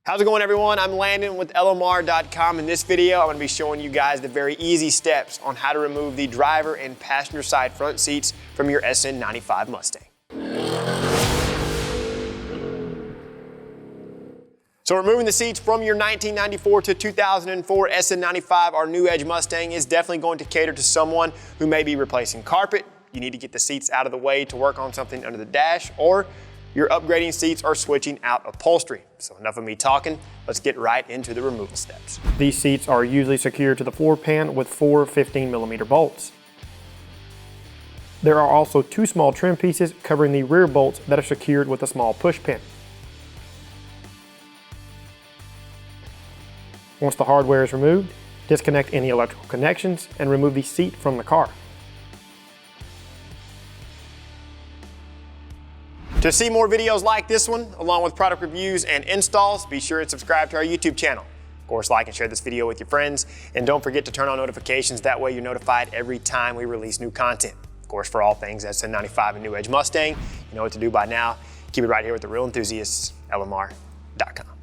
How's it going, everyone? I'm Landon with LMR.com. In this video, I'm going to be showing you guys the very easy steps on how to remove the driver and passenger side front seats from your SN95 Mustang. So removing the seats from your 1994 to 2004 SN95, our new Edge Mustang, is definitely going to cater to someone who may be replacing carpet. You need to get the seats out of the way to work on something under the dash, or you're upgrading seats or switching out upholstery. So enough of me talking, let's get right into the removal steps. These seats are usually secured to the floor pan with 4 15mm bolts. There are also 2 small trim pieces covering the rear bolts that are secured with a small push pin. Once the hardware is removed, disconnect any electrical connections and remove the seat from the car. To see more videos like this one, along with product reviews and installs, be sure and subscribe to our YouTube channel. Of course, like and share this video with your friends, and don't forget to turn on notifications. That way you're notified every time we release new content. Of course, for all things SN95 and new Edge Mustang, you know what to do by now. Keep it right here with the real enthusiasts, LMR.com.